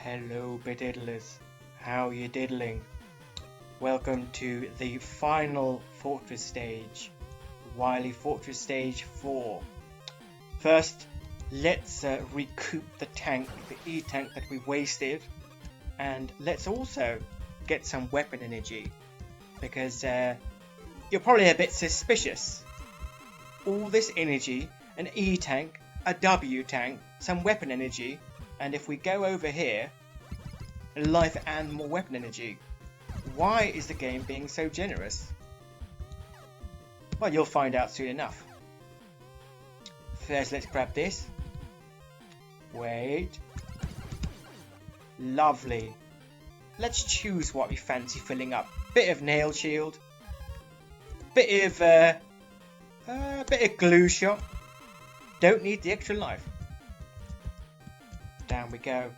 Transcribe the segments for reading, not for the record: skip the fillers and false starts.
Hello Bediddlers, how you diddling? Welcome to the final Fortress stage, Wily Fortress Stage 4. First, let's recoup the tank, the E-tank that we wasted, and let's also get some weapon energy, because you're probably a bit suspicious. All this energy, an E-tank, a W-tank, some weapon energy, and if we go over here, life and more weapon energy. Why is the game being so generous? Well, you'll find out soon enough. First, let's grab this. Wait. Lovely. Let's choose what we fancy filling up. Bit of nail shield. Bit of glue shot. Don't need the extra life. Down we go.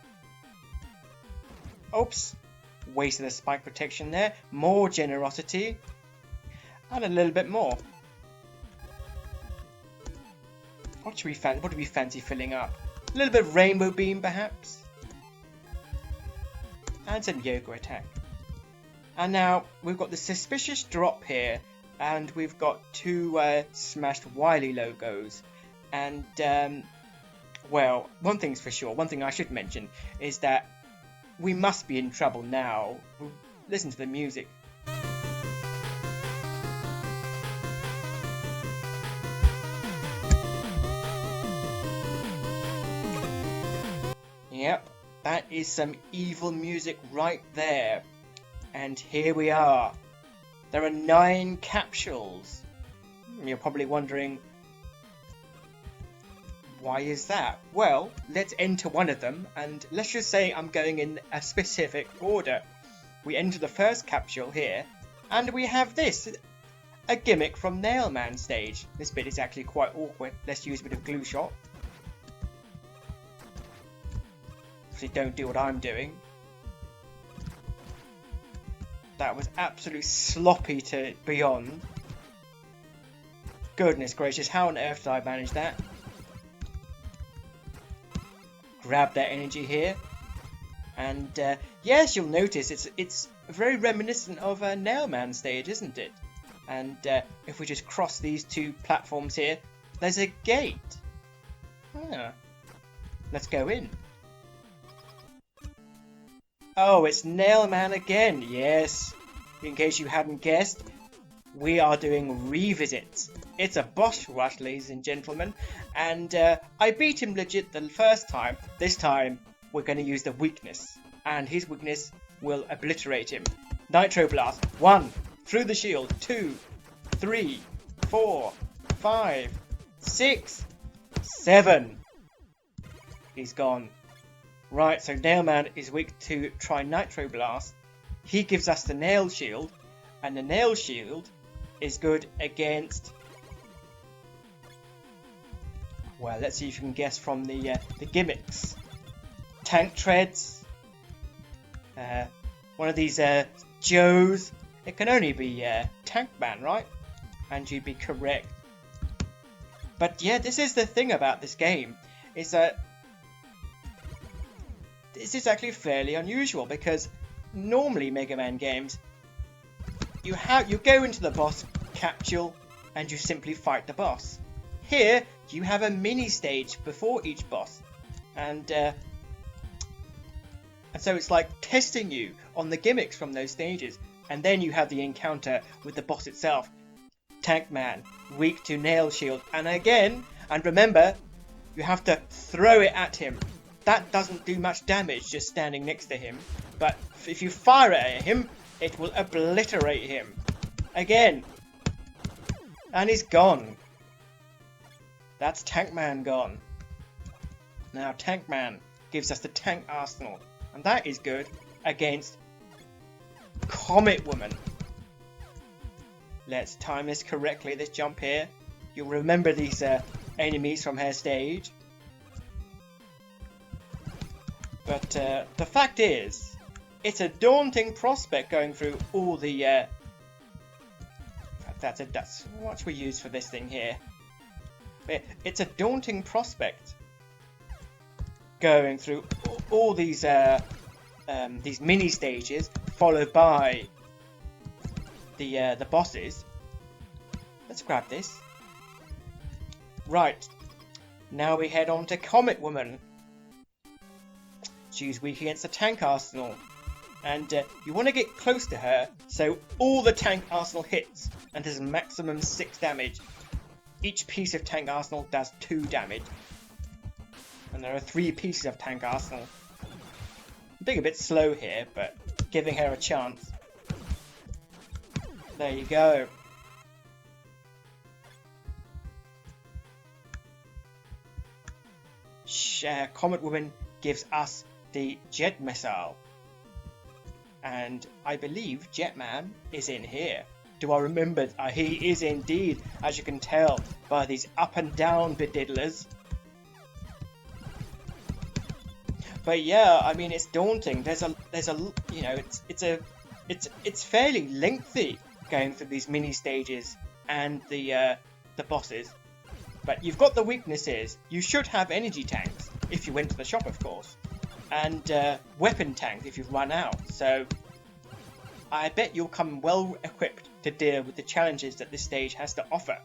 Oops. Wasted a spike protection there. More generosity. And a little bit more. What do we fancy filling up? A little bit of rainbow beam perhaps. And some yoga attack. And now we've got the suspicious drop here. And we've got two smashed Wily logos. And well, one thing's for sure, one thing I should mention is that we must be in trouble now. Listen to the music. Yep, that is some evil music right there. And here we are. There are 9 capsules. You're probably wondering, why is that? Well, let's enter one of them, and let's just say I'm going in a specific order. We enter the first capsule here, and we have this, a gimmick from Nailman stage. This bit is actually quite awkward. Let's use a bit of glue shot. So don't do what I'm doing. That was absolutely sloppy to beyond. Goodness gracious, how on earth did I manage that? Grab that energy here, and yes, you'll notice it's very reminiscent of a Nailman stage, isn't it? And if we just cross these two platforms here, there's a gate. Let's go in. Oh, it's Nailman again. Yes, in case you hadn't guessed, we are doing revisits. It's a boss rush, ladies and gentlemen, and I beat him legit the first time. This time, we're going to use the weakness, and his weakness will obliterate him. Nitro Blast. 1, through the shield. 2, 3, 4, 5, 6, 7. He's gone. Right, so Nailman is weak to Try Nitro Blast. He gives us the Nail Shield, and the Nail Shield is good against... Well, let's see if you can guess from the gimmicks. Tank Treads. One of these Joes. It can only be Tankman, right? And you'd be correct. But yeah, this is the thing about this game, is that this is actually fairly unusual, because normally Mega Man games, you go into the boss capsule and you simply fight the boss. Here, you have a mini stage before each boss, and so it's like testing you on the gimmicks from those stages, and then you have the encounter with the boss itself. Tankman, weak to Nail Shield, and again, and remember, you have to throw it at him. That doesn't do much damage just standing next to him, but if you fire it at him, it will obliterate him. Again. And he's gone. That's Tankman gone. Now Tankman gives us the tank arsenal, and that is good against Comet Woman. Let's time this correctly, this jump here. You'll remember these enemies from her stage. But the fact is, it's a daunting prospect going through all the... That's what we use for this thing here. It's a daunting prospect going through all these mini stages, followed by the bosses. Let's grab this. Right, now we head on to Comet Woman. She's weak against the tank arsenal, and you want to get close to her so all the tank arsenal hits and does maximum 6 damage. Each piece of tank arsenal does 2 damage, and there are 3 pieces of tank arsenal. I'm being a bit slow here, but giving her a chance. There you go. Comet Woman gives us the jet missile, and I believe Jetman is in here. Do I remember? He is indeed, as you can tell by these up and down bediddlers. But yeah, I mean, it's daunting. There's a you know, it's fairly lengthy going through these mini stages and the bosses. But you've got the weaknesses. You should have energy tanks if you went to the shop, of course, and weapon tanks if you've run out. So I bet you'll come well equipped to deal with the challenges that this stage has to offer.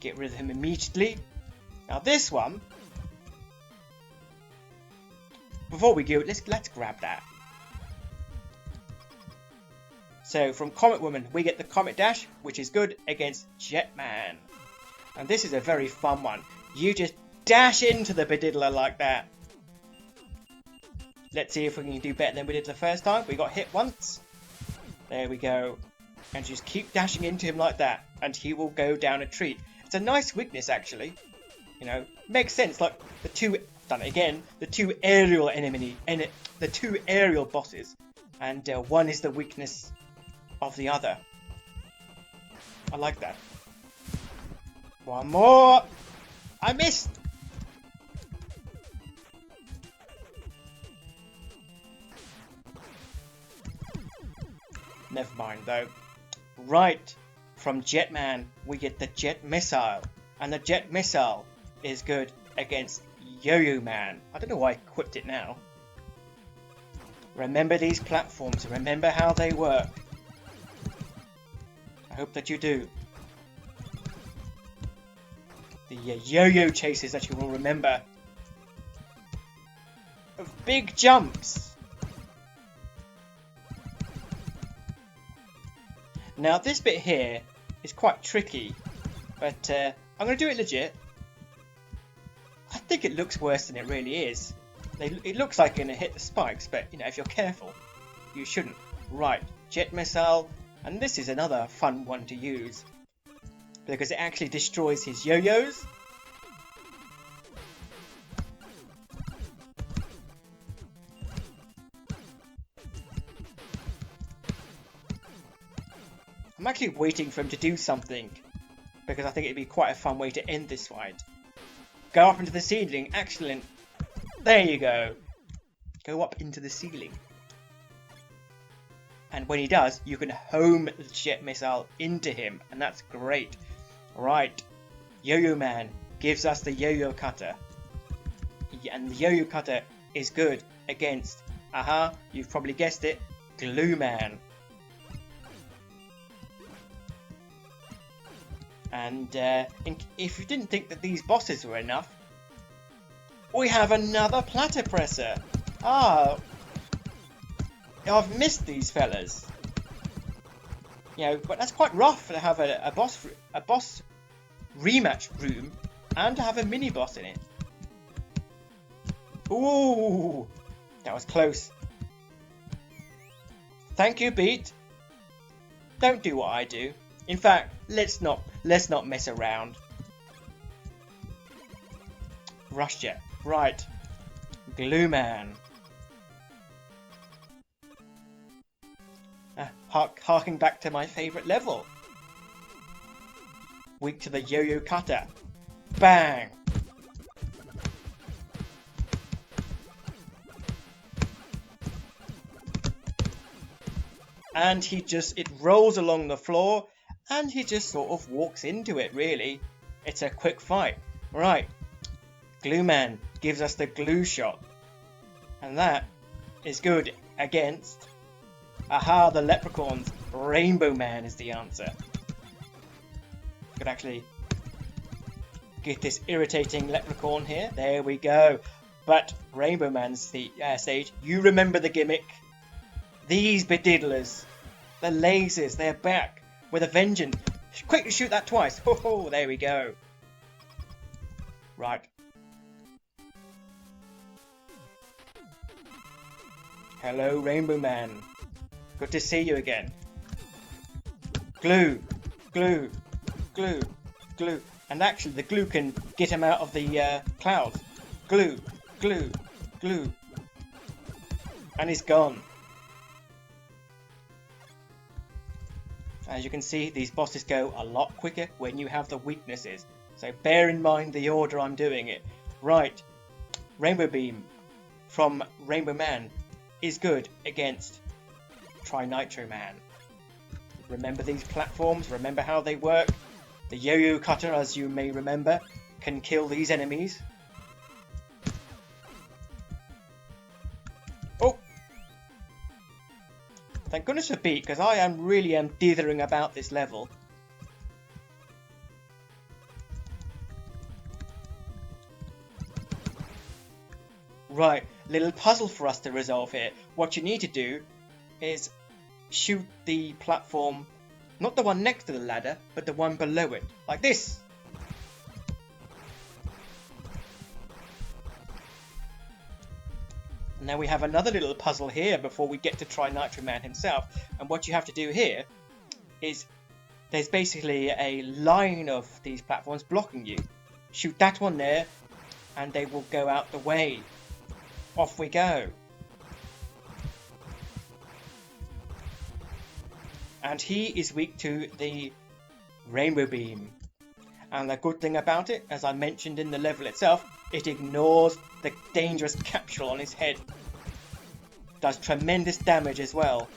Get rid of him immediately. Now this one, before we go, let's grab that. So from Comet Woman, we get the Comet Dash, which is good against Jetman. And this is a very fun one. You just dash into the bediddler like that. Let's see if we can do better than we did the first time. We got hit once. There we go. And just keep dashing into him like that, and he will go down a treat. It's a nice weakness, actually. You know, makes sense. Like the two aerial bosses, and one is the weakness of the other. I like that. One more. I missed. Never mind though. Right, from Jetman we get the Jet Missile, and the Jet Missile is good against Yo-Yo Man. I don't know why I equipped it now. Remember these platforms, remember how they work. I hope that you do. The yo-yo chases that you will remember. Of big jumps. Now this bit here is quite tricky, but I'm going to do it legit. I think it looks worse than it really is. It looks like you're going to hit the spikes, but you know, if you're careful, you shouldn't. Right, Jet Missile, and this is another fun one to use, because it actually destroys his yo-yos. I'm actually waiting for him to do something, because I think it'd be quite a fun way to end this fight. Go up into the ceiling, excellent. There you go. Go up into the ceiling. And when he does, you can home the Jet Missile into him, and that's great. Right, Yo-Yo Man gives us the Yo-Yo Cutter. And the Yo-Yo Cutter is good against, you've probably guessed it, Glue Man. And if you didn't think that these bosses were enough, we have another Platypresser. I've missed these fellas. You know, but that's quite rough to have a boss rematch room and to have a mini boss in it. Ooh, that was close. Thank you, Beat. Don't do what I do. In fact, let's not mess around. Rush Jet, right. Glue Man. Harking back to my favourite level. Weak to the Yo-Yo Cutter. Bang! And it rolls along the floor, and he just sort of walks into it, really. It's a quick fight. Right. Glue Man gives us the glue shot. And that is good against... Aha, the leprechauns. Rainbow Man is the answer. Could actually get this irritating leprechaun here. There we go. But Rainbow Man's the stage. You remember the gimmick. These bediddlers. The lasers. They're back with a vengeance. Quickly shoot that twice. Oh, there we go. Right. Hello, Rainbow Man. Good to see you again. Glue. Glue. Glue. Glue. And actually, the glue can get him out of the clouds. Glue. Glue. Glue. And he's gone. As you can see, these bosses go a lot quicker when you have the weaknesses. So bear in mind the order I'm doing it. Right. Rainbow Beam from Rainbow Man is good against Tri-Nitro Man. Remember these platforms? Remember how they work? The Yo-Yo Cutter, as you may remember, can kill these enemies. Oh! Thank goodness for Beat, because I really am dithering about this level. Right, little puzzle for us to resolve here. What you need to do is shoot the platform, not the one next to the ladder, but the one below it, like this. Now we have another little puzzle here before we get to Tri-Nitro Man himself. And what you have to do here is there's basically a line of these platforms blocking you. Shoot that one there and they will go out the way. Off we go. And he is weak to the Rainbow Beam. And the good thing about it, as I mentioned in the level itself, it ignores the dangerous capsule on his head. Does tremendous damage as well.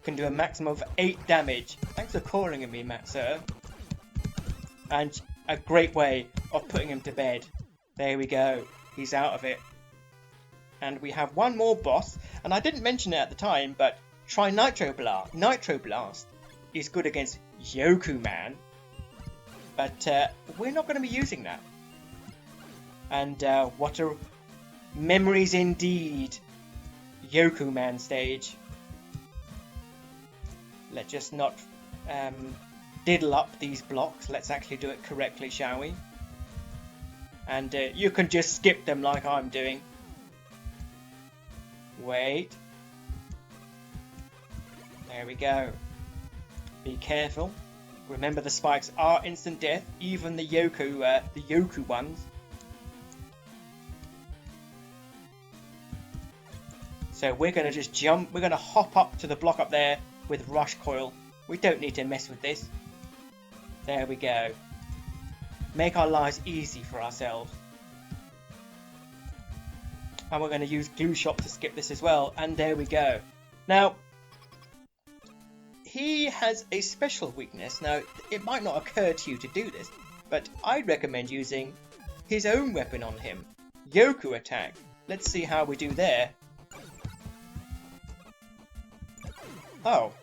Can do a maximum of 8 damage. Thanks for calling me, Matt, sir. And a great way of putting him to bed. There we go. He's out of it. And we have one more boss. And I didn't mention it at the time, but Tri-Nitro Blast. Nitro Blast is good against Yoku Man. But we're not going to be using that. And what are memories indeed. Yoku Man stage. Let's just not diddle up these blocks. Let's actually do it correctly, shall we? And you can just skip them like I'm doing. Wait. There we go. Be careful. Remember the spikes are instant death, even the Yoku ones. So we're going to just jump, we're going to hop up to the block up there with Rush Coil. We don't need to mess with this. There we go. Make our lives easy for ourselves. And we're going to use Glue Shot to skip this as well. And there we go. Now, he has a special weakness. Now, it might not occur to you to do this, but I'd recommend using his own weapon on him. Yoku Attack. Let's see how we do there. Oh.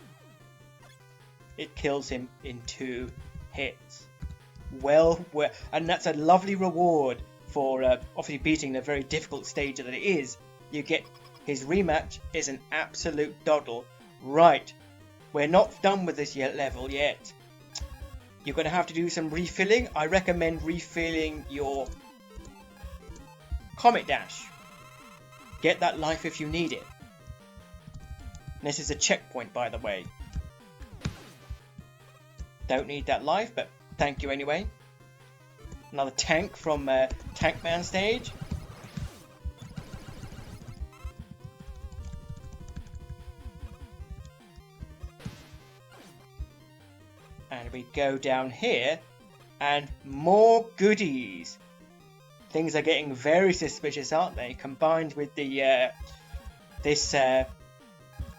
It kills him in 2 hits. Well, and that's a lovely reward for obviously beating the very difficult stage that it is. You get his rematch is an absolute doddle. Right. We're not done with this level yet. You're going to have to do some refilling. I recommend refilling your Comet Dash. Get that life if you need it. This is a checkpoint, by the way. Don't need that life, but thank you anyway. Another tank from Tank Man stage. And we go down here, and more goodies. Things are getting very suspicious, aren't they? Combined with the this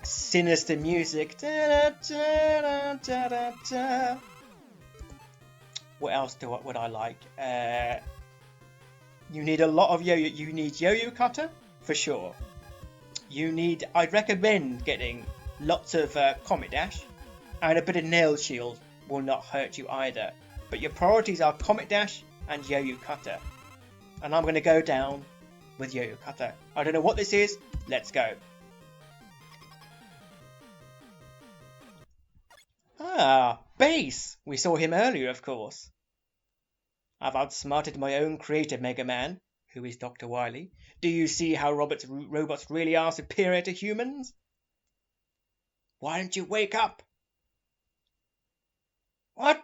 sinister music. Da, da, da, da, da. What else would I like? You need a lot of yo-yo. You need yo-yo cutter for sure. I'd recommend getting lots of Comet Dash, and a bit of Nail Shield will not hurt you either. But your priorities are Comet Dash and Yo-Yo Cutter. And I'm going to go down with Yo-Yo Cutter. I don't know what this is. Let's go. Ah, Bass! We saw him earlier, of course. I've outsmarted my own creator, Mega Man, who is Dr. Wily. Do you see how robots really are superior to humans? Why don't you wake up? What?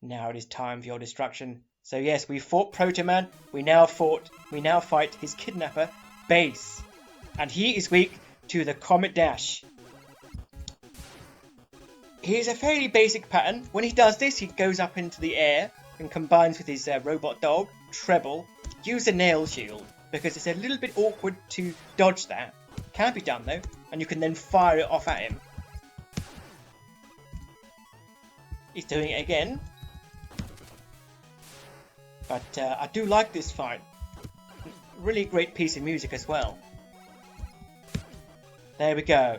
Now it is time for your destruction. So yes, we fought Proto Man. We now fight his kidnapper, Bass. And he is weak to the Comet Dash. Here's a fairly basic pattern. When he does this, he goes up into the air and combines with his robot dog, Treble. Use a Nail Shield, because it's a little bit awkward to dodge that. Can be done though, and you can then fire it off at him. He's doing it again. But I do like this fight. Really great piece of music as well. There we go.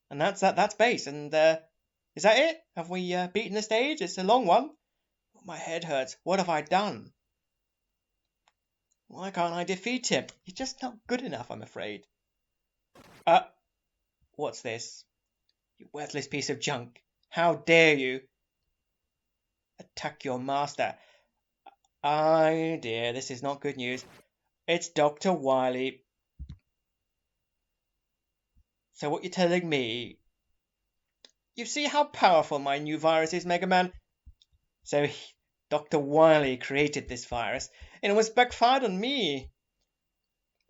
And that's Bass. And is that it? Have we beaten the stage? It's a long one. My head hurts. What have I done? Why can't I defeat him? He's just not good enough, I'm afraid. What's this? You worthless piece of junk. How dare you attack your master? Oh dear, this is not good news. It's Dr. Wily. So what you're telling me... You see how powerful my new virus is, Mega Man? So Dr. Wily created this virus, and it was backfired on me.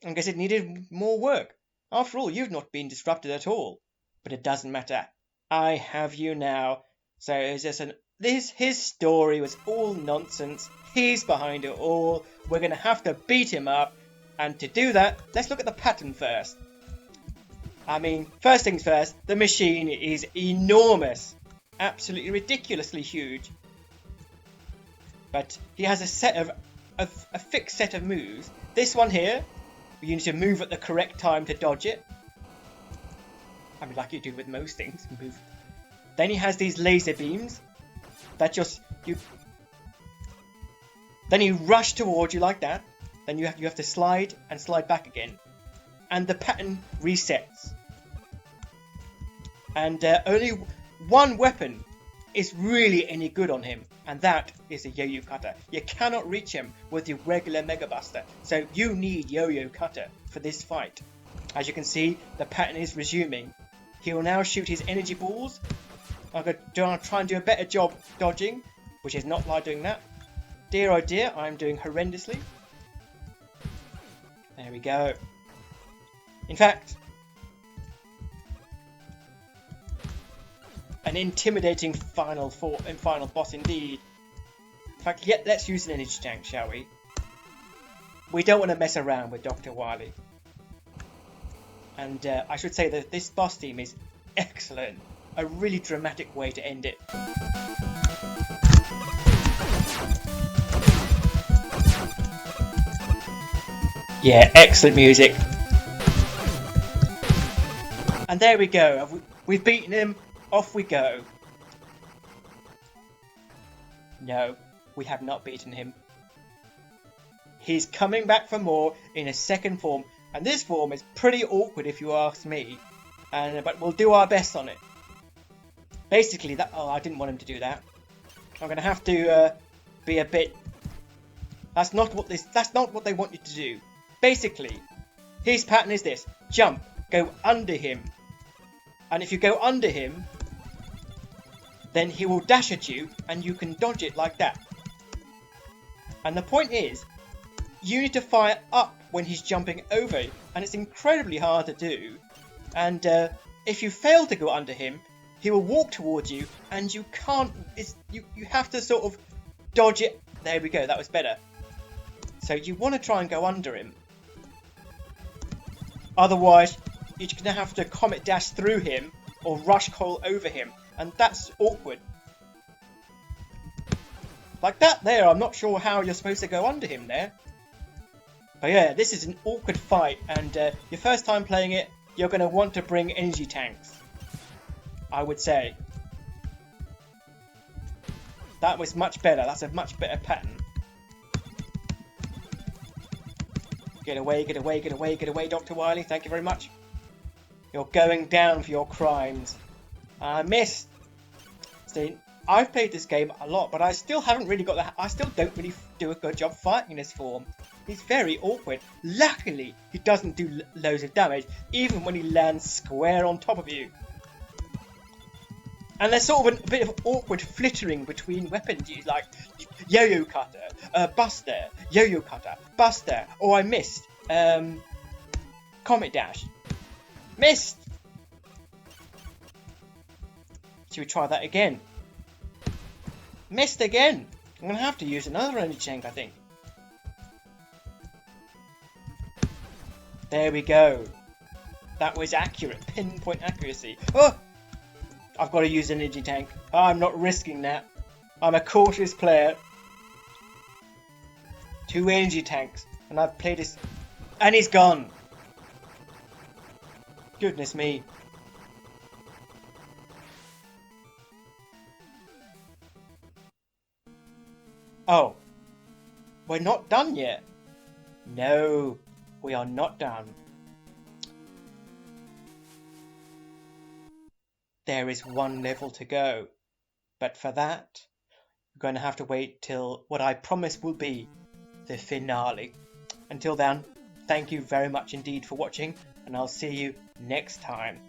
I guess it needed more work. After all, you've not been disrupted at all. But it doesn't matter. I have you now. So it's just his story was all nonsense. He's behind it all. We're going to have to beat him up. And to do that, let's look at the pattern first. I mean, first things first, the machine is enormous. Absolutely ridiculously huge. But he has a fixed set of moves. This one here, you need to move at the correct time to dodge it. I mean, like you do with most things. Move. Then he has these laser beams that Then he rush towards you like that. Then you have to slide and slide back again. And the pattern resets. And only one weapon is really any good on him, and that is a Yo-Yo Cutter. You cannot reach him with your regular Mega Buster, so you need Yo-Yo Cutter for this fight. As you can see, the pattern is resuming. He will now shoot his energy balls. I'm going to try and do a better job dodging, which is not like doing that. Dear oh dear, I'm doing horrendously. There we go. In fact, an intimidating final boss indeed. In fact, let's use an energy tank, shall we? We don't want to mess around with Dr. Wily. And I should say that this boss theme is excellent. A really dramatic way to end it. Yeah, excellent music. And there we go. We've beaten him. Off we go. No, we have not beaten him. He's coming back for more in a second form. And this form is pretty awkward if you ask me. But we'll do our best on it. Basically, I didn't want him to do that. I'm going to have to be a bit... That's not what they want you to do. Basically, his pattern is this. Jump. Go under him. And if you go under him, then he will dash at you and you can dodge it like that. And the point is, you need to fire up when he's jumping over, and it's incredibly hard to do. And if you fail to go under him, he will walk towards you and you can't, you have to sort of dodge it. There we go, that was better. So you want to try and go under him. Otherwise, you're going to have to Comet Dash through him or Rush Coil over him. And that's awkward. Like that there, I'm not sure how you're supposed to go under him there. But yeah, this is an awkward fight, and your first time playing it, you're going to want to bring energy tanks, I would say. That was much better. That's a much better pattern. Get away, get away, get away, get away, Dr. Wily. Thank you very much. You're going down for your crimes. I missed. See, I've played this game a lot, but I still haven't really got the... I still don't really do a good job fighting in this form. He's very awkward. Luckily, he doesn't do loads of damage, even when he lands square on top of you. And there's sort of a bit of awkward flittering between weapons use, like yo-yo cutter, buster, yo-yo cutter, buster. Oh, I missed. Comet dash. Missed! Should we try that again? Missed again! I'm going to have to use another energy tank, I think. There we go. That was accurate. Pinpoint accuracy. Oh! I've got to use an energy tank. I'm not risking that. I'm a cautious player. 2 energy tanks. And I've played this... And he's gone! Goodness me. Oh. We're not done yet. No. We are not done. There is 1 level to go. But for that, we're going to have to wait till what I promise will be the finale. Until then, thank you very much indeed for watching, and I'll see you next time.